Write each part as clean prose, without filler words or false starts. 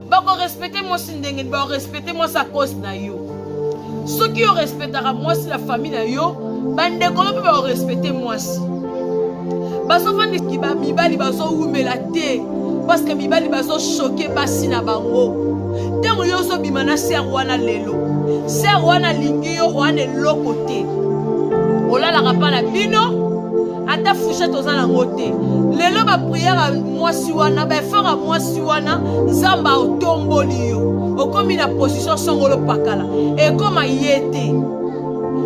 Bako respecter moi si ndenge ba respecter moi sa cause na yo. Ceux qui respectera moi si la famille na yo, bande kolo pe ba respecter moi si. Baso fandi ki ba mibali baso umela te parce que mibali baso choquer basi na bango. Tango yo so bimana ser wana lelo. Ser wana lingi yo wana lokote. Olala kapa na bino. Ata fouchette aux anangote. Lelo ba prière à moi si wana, ba faire à moi si wana, nzamba o tomboli yo. O komi na position songolo pakala. Et comme yete.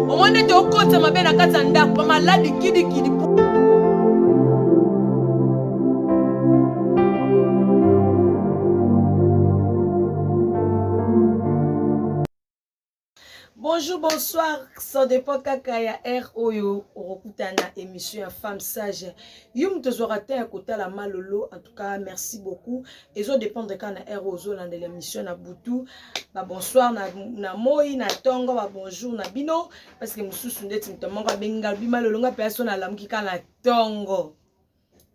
O monde te okota mabe na kata ndako, pa maladi kidi kidi. Bonjour, bonsoir, ça dépend kakaya R Oyo, Orokutana, émission Femme Sage. Yum te zorate à côté la malolo, en tout cas, merci beaucoup. Et ça dépend de quand R Ozo dans l'émission na Boutou. Bah bonsoir na Moi, na Tongo, bah bonjour na Bino, parce que moussou sundet simplement ka bengal bima lolonga personne à l'âme qui ka na Tongo.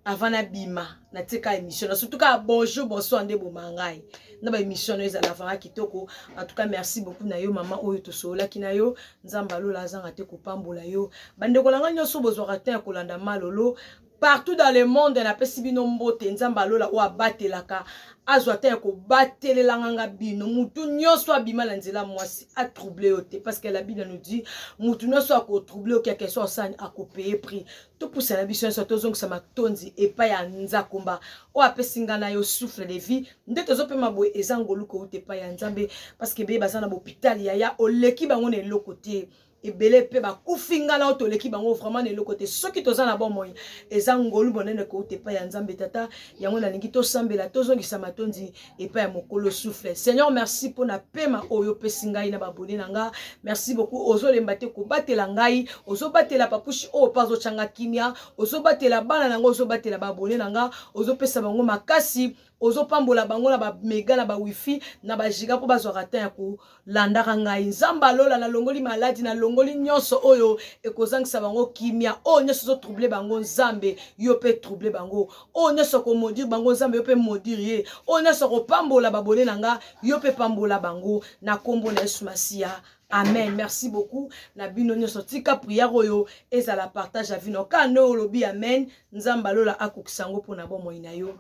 Avant na bima, na teka émission. Surtout ka bonjour, bonsoir nde bomangai. Na ba émission eza la vanga kitoko. En tout cas, merci beaucoup na yo maman oyo to sola kinayo. Nzamba lola zanga te ko pambola yo. Bande ko langa nyoso bozwaka te ko landa malolo. Partout dans le monde na pesi bino mbote nzamba lola o abatelaka. Azwa te ko batelela nganga bino. Mutu nyoso abima na nzela mwasi a troublé ote parce que la Bible nous dit mutu nyoso a ko troublé o quelque chose ça a ko payer prix. Tout pour ça la vision so to zonga sama tonzi et pa ya nzakomba o apesinga na yo souffle de vie ndete zo pe mabo ezangolu ko ute pa ya nzambe parce que be bazana hôpital ya oleki bango ne lokote ebele pe ba kufinga na to leki bango vraiment ne lokote soki tozana bon moyi ezangolu bonene ko ute pa ya nzambe tata yango na lingi to sambela to zongi sama tonzi et pa ya mokolo souffle. Seigneur, merci pour na pema oyo pesinga ina baboni nanga. Merci beaucoup ozo lembate ko batela ngai ozo batela papushi o pazo changa kimia ozo batela bana nanga ozo batela baboni nanga ozo pesa bango makasi ozo pambola bango na ba mega na ba wifi na ba giga po bazwa ratin ya ko landa ngai nzamba lola na longoli maladi na longoli nyonso oyo ekozangisa bango kimia o nyonso zo troubler bango nzambe yo pe troubler bango o nyonso ko maudire bango nzambe yo pe maudire o nyonso ko pambola babone nanga yo pe pambola bango na kombo na Yesu Masia. Amen. Merci beaucoup. Na bino nyoso tika prière oyo ezala partage à vino kano lobi amen nzamba lola akukisango pona bon moina yo.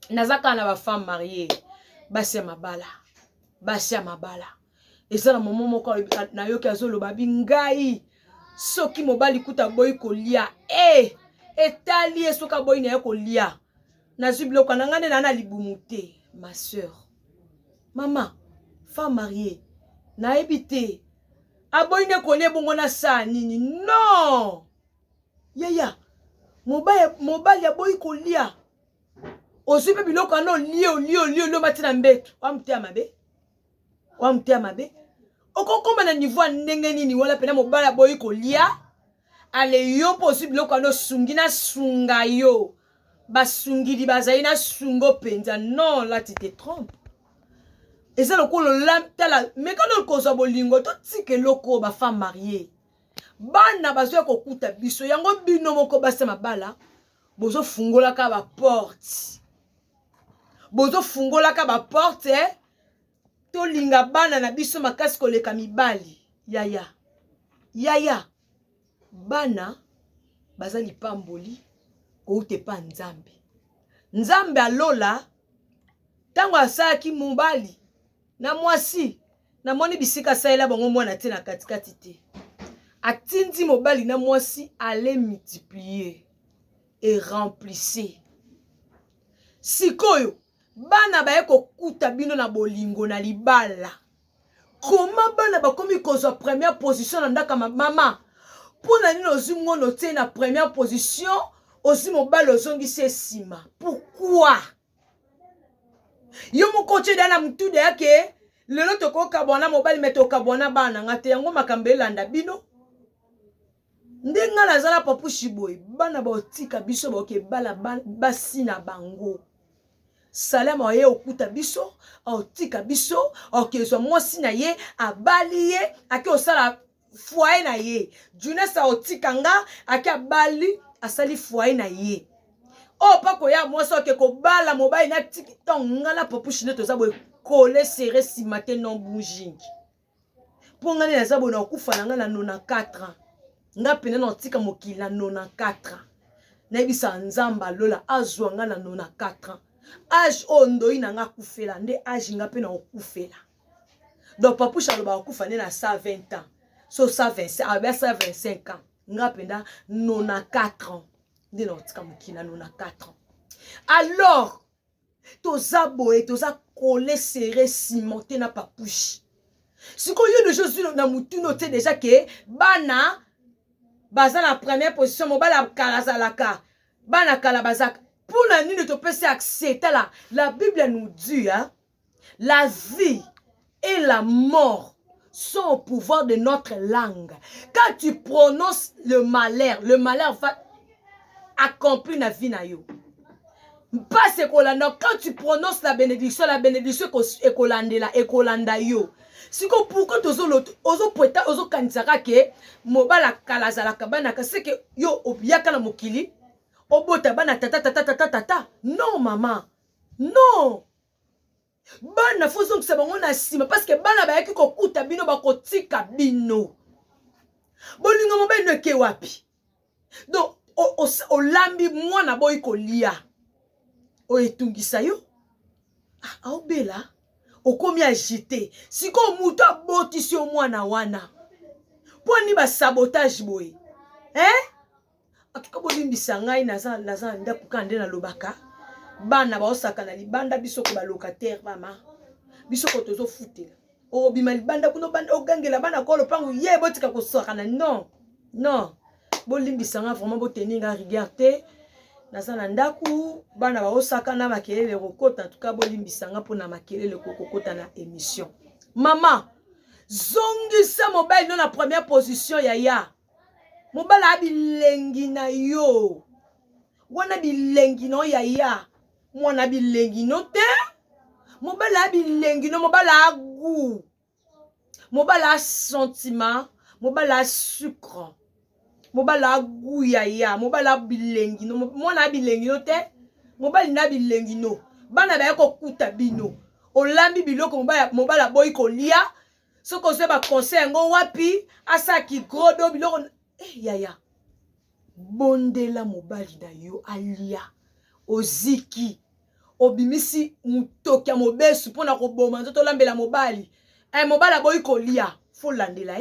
Nazaka na ba femme mariée basi mabala et ça na maman moko na yo kazo lo babi ngai soki mobali kuta boy ko lia etali soka boy na ko lia na ziblo kana ngane na libumuté ma sœur maman femme mariée na ebité aboy ne ko le bongo na sa nini non yaya mobali ya boy ko lia osupe biloko no lio matina mbeto wamtia mabe okokoma na niveau ndenge nini wala pena mobala boyi ko lia ale yo possible biloko no sungi na sunga yo basungidi bazai na sungo penza non là tu te trompes et ça le kolo lamtala mais quand on cause bolingo to tike loko ba femme mariée bana bazo ko kuta biso yango bino moko basa mabala bozo fungola ka ba porte bozo fungola ka ba porte to linga bana na biso makasi koleka mibali yaya bana bazali pamboli ko ute pa nzambe alola tango asaki mobali na mwasi na moni bisika saela bango mwana te na katikati te atindi mobali na mwasi allait multiplier et remplissait sikoyo bana baye ko kuta bino na bolingo na libala comment bana bakomi kozwa première position na ndaka mama pona nini ozumo noté na première position ozimo balo ozongi sima pourquoi yo moko tsheda na mtude yake lelo toko kabona mobali meto kabona bana ngate yango makambe landa bino ndenga nazala papushi boy bana ba otika biso ba ke bala basi na bango salama ye okuta biso otika biso okezwa mwasi na ye abali ye ake osala foyer na ye junesa otika nga ake abali asali foyer na ye Oh, pas quoi, moi, ça, que bala, mobile, na tiktok, ngala, papuche, ne te sabo, collé, serré, si matin, non, bougie. Pour ngana, na sabo, na kufa, na 94 ans. Nga pene, na tika, mokili, na 94 ans. Na ebisa, nzamba, lola, azwa, nga, na 94 ans. Âge, ondo, ina, nga, kufela, nde, âge, nga, pena, okufela. Donc, papuche, aloba, okufa, ne, na 120 ans. So, 125 ans. Nga pena, 94 ans. Nde, na tika, mokili, na 94 ans. Alors, toza boé, toza collé, serré, cimenté na papouche. Si qu'on y a de Jésus na moutou noté déjà que bana baza la première position, mo bala kalazalaka, bana kalabazak. Pour la nuit de te peut accepter là. La Bible nous dit, hein, la vie et la mort sont au pouvoir de notre langue. Quand tu prononces le malheur va accomplir la vie na yo. Pas ce qu'on quand tu prononces la bénédiction est kolanda yo. Si ko pourquoi ozo poeta ozo kanisaka ke mobala kalazala kabana c'est que yo obiaka na mokili obota bana tata. Non maman. Non. Bana fozo que bango na sima parce que bana ba yaki ko kuta bino ba ko tika bino. Bolingo mobile no ke wapi. Donc o lambi mwana boy ko lia. O etungisa yo aobela okomi agité siko muto abotisi o mwana wana poni ba sabotage boy atuka bolimbisa ngai naza ndaku kande na lobaka bana ba osaka na libanda bisoko ba locataire mama bisoko tozo futela o bima libanda kuno banda ogangela bana ko lopangu ye botika ko soka na non bolimbisa nga vraiment boteninga regarder naza na ndaku bana ba osaka na makelele kokota en tout cas bolimbisanga pona makelele kokota na émission maman zongisa mobile non la première position ya mobile abilengi na yo wana bilengi no ya mwana bilengi no te mobile abilengi no mobile agu mobile a sentiment mobile a sucre mobala guyaya mobala bilengi no mwana bilengi no te mobali na bilengi no bana ba ko kuta bino olambi biloko mobala boy ko lia soko se ba conseil ngo wapi asaki grodo biloko yaya bondela mobali na yo alia oziki obimisi mutoki ya mobesu pona ko boma nzoto lambela mobali mobala boy ko lia fo landela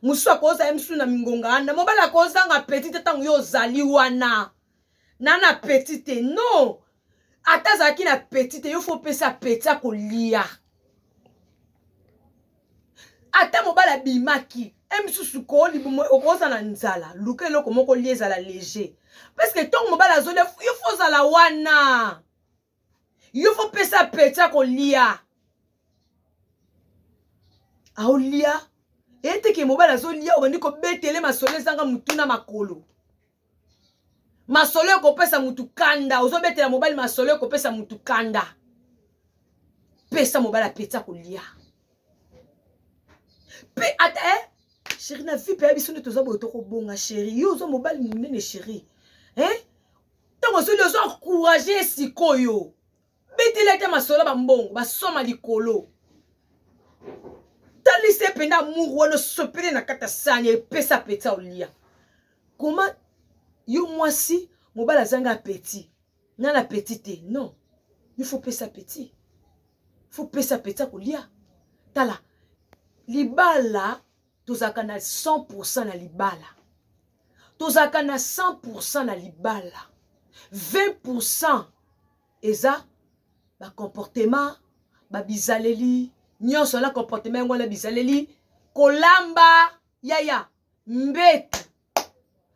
musu akoza msu na mingonga anda mobala koza nga petite tangu yo zali wana nana petite non atazaki na petite yo faut pesa petite akolia ata mobala bimaki msu suko libumo okoza na nzala luka eloko moko lieza la léger parce que tangu mobala zole yo faut zala wana yo faut pesa petite akolia aolia ete ke mobala zolia obandi ko betele masole zanga mutuna makolo masole ko pesa mutu kanda ozo betela mobali masole ko pesa mutu kanda pesa mobala peta ko lia pe ata chérie na vie pe biso nto zabo to ko bonga chérie yo zo mobali munene chérie tango zo zo encourager sikoyo betele te masole ba mbongo ba soma likolo talise penda muru wana sopele na kata sanya pesa peta olia comment yo mwasi mobala zanga petit na la petite non il faut pesa petit faut pesa peta kolia tala libala tozaka na 100% na libala tozaka na 100% na libala 20% eza ba comportement ba bizaleli nyonso na comportement ngona bisaleli kolamba yaya mbetu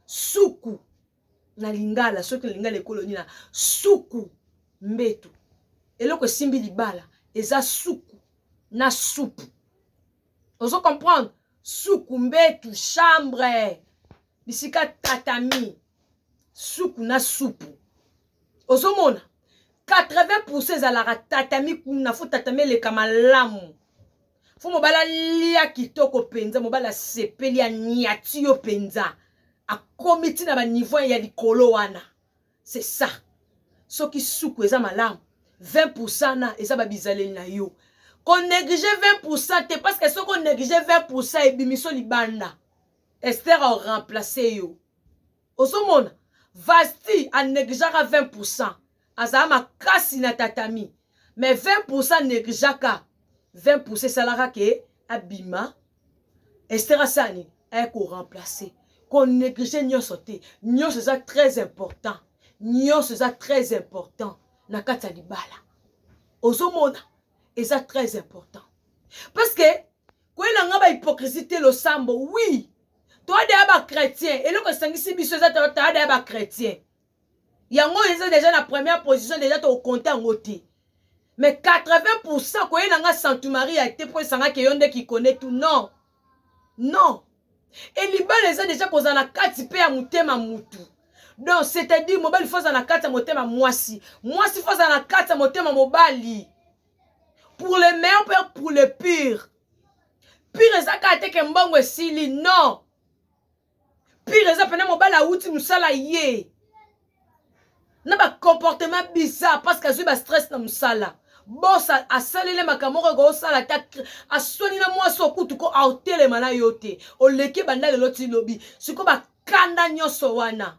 suku na lingala soki lingala ekoloni na suku mbetu eloko simbi libala eza suku na soupe ozo comprendre suku mbetu chambre bisika tatami suku na soupe ozo mona 80% ezalaka tatami kuna fo tatami eleka malamu fo mobala lia kitoko penza mobala sepeli ya niati yo penza akomi tina ba niveau ya likolo wana c'est ça. Ce qui soukou eza malamu 20% na eza babizaleli na yo. Qu'on néglige 20% te parce que ce qu'on néglige 20% et bimiso libanda. Esther a remplacé yo. Osomona, Vasti a négligera 20%. Azama kasi na tatami. Mais 20% négligera 20% salara ke abima. Esther Asani a remplacé. Qu'on néglige nyoso te. Nyoso c'est très important. Nyoso c'est très important. Nakata libala. Osomona, c'est très important. Parce que quand il y a une hypocrisie le sambo, oui. Toi des chrétien et le que sangisi biso za toi des chrétien. Yango ils déjà la première position déjà au compte en côté. Mais 80% quand il y a un Saint-Marie a été pour sanga que yonde qui connaît tout non. Non. Et liba les a déjà posé na kati pe ya mutema mutu. Donc c'est-à-dire mobile faut na kati motema mwasi. Mwasi faut na kati motema mobali. Pour le meilleur pour le pire. Pire eza kate ke mbongo esili non. Pire eza pena mobala outi musala ye. Na ba comportement bizarre parce que ba stress na musala. Boss a salele makamoko go sala ta asoni na mwaso kutu ko autele mana yote. O leki banda le loti lobi. Siko ba kanda nyoso wana.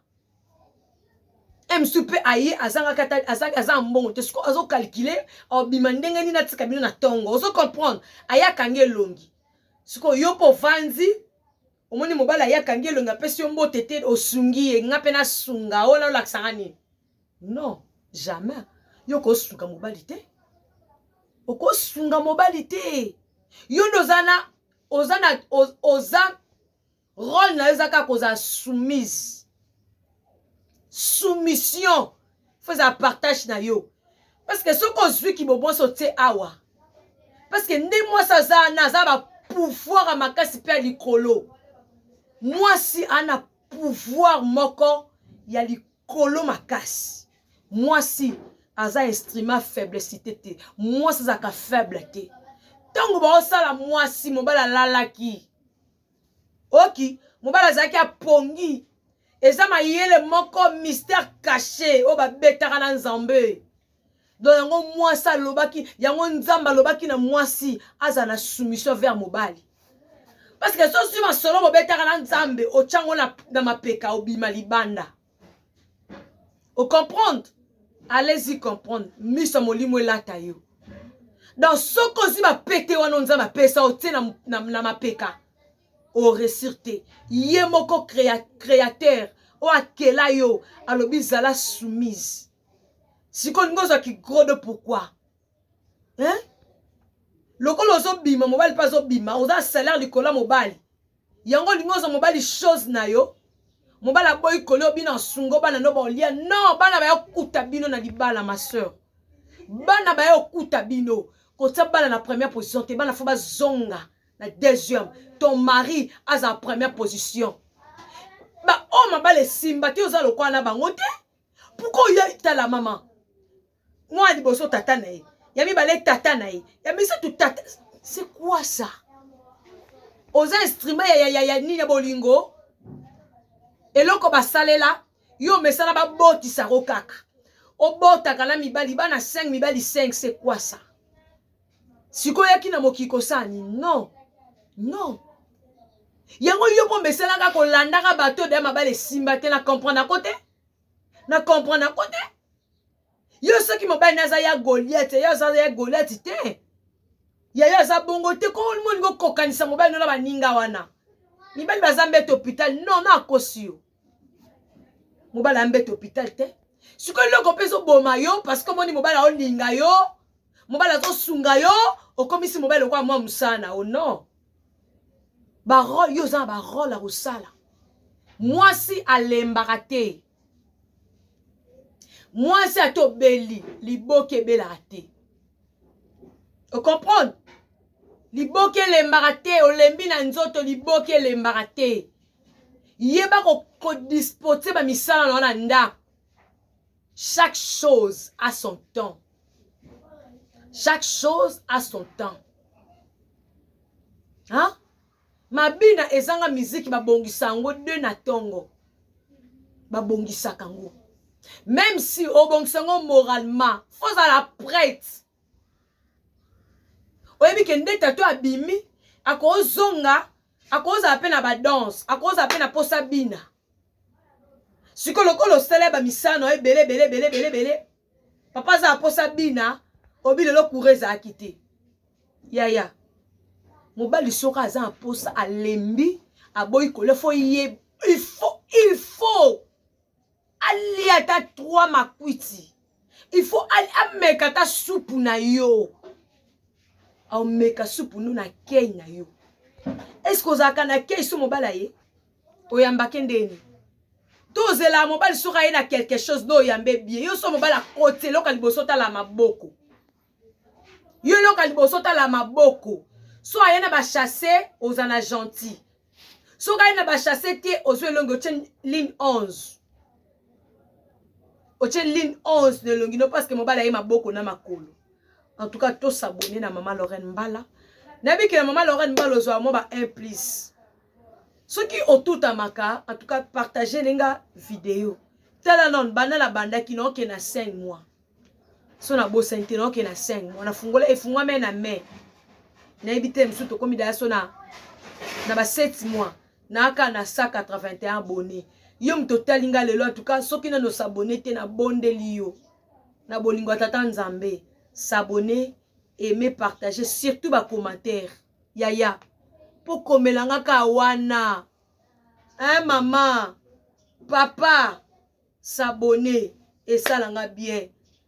MSP aye azanga kata azanga mbongo te siko azo calculer o bimandenge ni na tika bino na tongo. Ozo comprendre aya kange longi. Siko yopo vanzi omoni mobala aya kange longi apesi mbo tete osungi ngape na sunga ola laksanga ni. Non, jamais. Yoko sunga mobali te. Oko sunga mobali te. Yo nozana oza rôle na ezaka koza soumise. Soumission. Faut ça partage na yo. Parce que ce qu'on suit qui bobo sauter awa. Parce que ndé moi ça za na za ba pouvoir à makasi pe likolo. Moi si ana pouvoir moko ya likolo makasi. Moi si aza instrument faiblesse te. Moi si zaka faible te. Tango ba osala moi si mobala lalaki. OK, mobala zaki a pongi. Eza ma yele moko mystère caché o ba betaka na nzambe. Donc yango mwasa lobaki, yango nzamba lobaki na mwasi aza na soumission vers mobali. Parce que so sima solo bo betaka na nzambe o chango na mapeka obima libanda. O comprendre? Allez-y comprendre. Misa molimo elata yo. Dans ce qu'on si ba pété wana nzamba pesa o te na mapeka. O resirte. Ye moko créateur. O akela yo. Alobi zala soumise. Si qu'on ngoza ki gros de pourquoi? Hein? Loko lozo bima, mobile pas zo bima. Oza salaire likola mobile. Yango lingoza mobile chose na yo. Mobile boy kolo bina sungo bana no ba olia. Non, bana ba yo kuta bino na libala ma sœur. Bana ba yo kuta bino. Kota bana na première position, te bana foba zonga na deuxième. Ton mari a sa première position. Ba oh ma bale simba te oza lokwa na bango te. Pourquoi y a ta la maman? Moi liboso tata na ye. Yami bale tata na ye. Yami ça tout tata. C'est quoi ça? Oza instrument ya ni ya bolingo. Et loko ba salela, yo mesala ba boti sa rokaka. O bota kana mibali bana 5 mibali 5, c'est quoi ça? Siko yaki na mokiko sani? Non. Non. Yango yo po mesala ka ko landaka bato de mabale simba te na comprendre à côté? Na comprendre à côté? Yo ce qui mobile naza ya Goliath, yo za ya Goliath te. Ya za bongo te ko mo ngo kokanisa mobile no na baninga wana. Mibali bazambe to hôpital non na kosio. Mobile ambe to hôpital te. Siko loko peso boma yo parce que moni mobile o ninga yo. Mobile to sunga yo, o komisi mobile kwa mwa musana o non. Ba rôle yo za ba rôle a rusala. Moi si alembaka te. Moi, c'est à toi, Beli, liboke belate. Vous comprenez? Liboke lembarate, olembi na nzoto, liboke lembarate. Yeba ko disposer ba misala na nda. Chaque chose a son temps. Chaque chose a son temps. Hein? Mabina ezanga musique ba bongisa ngo de na tongo. Ba bongisa kango. Même si au bon sango moralement, faut la prête. Oyebi kende tato abimi, ako zonga, ako za peine ba danse, ako za peine posa bina. Siko lokolo célèbre misano e belé. Papa za posa bina, obi le couré za akité. Yaya. Mobali soka za posa alembi, aboy ko le faut il faut ali ata 3 makwiti. Il faut ali ameka ta soupe na yo. Au meka soupe nous na kei na yo. Est-ce que ozaka na kei so mobala ye? Oyamba kendeni. Tozela mobali soka ye na quelque chose do yambe bien. Yo so mobala côté loka liboso ta la maboko. Yo loka liboso ta la maboko. So ayena ba chasser ozana gentil. So ayena ba chasser te ozwe longo chen ligne 11. Oche ligne 11 de longino parce que mobala ye maboko na makolo. En tout cas, tout s'abonner na maman Lorraine Mbala. Nabi que la maman Lorraine Mbala ozwa mo ba 1+. Ceux qui ont tout à maka, en tout cas, partagez les vidéo. Tala non bana la banda qui n'ont que na 5 mois. So na bo sente n'ont que na 5 mois. Na fungola e fungwa me na me. Na ebite msuto komi da so na ba 7 mois. Na aka na 181 abonnés. Yom total linga lelo en tout cas ceux qui ne nous s'abonner te na bonde liyo. Na bolingo tata nzambe. S'abonner, aimer, partager, surtout bas commentaires. Yaya. Pour komelanga kawana. Hein maman, papa, s'abonner et ça langa bien.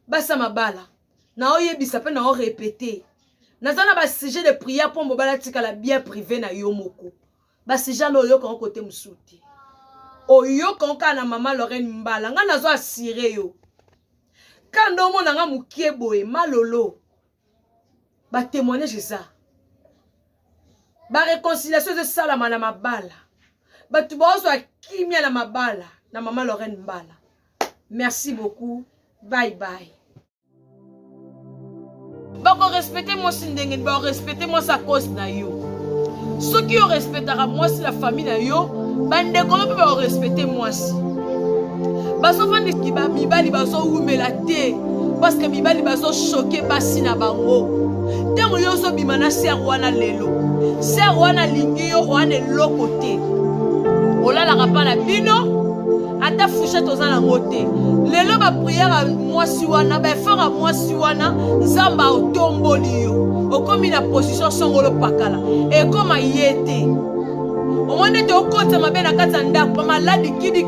Basa mabala. Na oyebisa pe na o répéter. Na zana ba sujet de prière pour mobala tika la bien privé na yomoko. Ba sujet no yo kon côté musuti. Oyo kon ka na maman Lorraine Mbala nga nazo assuré yo. Quand on a un moukieboé, malolo, ba témoignage ça. Ba réconciliation de ça la mana mabala. Ba tu ba ozo kimia na mabala na maman Lorraine Mbala. Merci beaucoup. Bye bye. Ba ko respecter moi si ndenge ba respecter moi sa cause na yo. Ceux qui ont respectera moi si la famille na yo, ba ndeko no pe ba respecter moi si. Baso fandi ki ba mibali baso umela te parce que mibali baso choqué basi na bango tengo yo so bimana ser wana lelo ser wana lingi yo wana lokote olala kapana bino ata fouchette ozana ngote lelo ba prière moi si wana ba faire moi si wana nzamba otomboli yo okomi na position songolo pakala e koma yete o monde te okota mabena kata ndako maladi kidi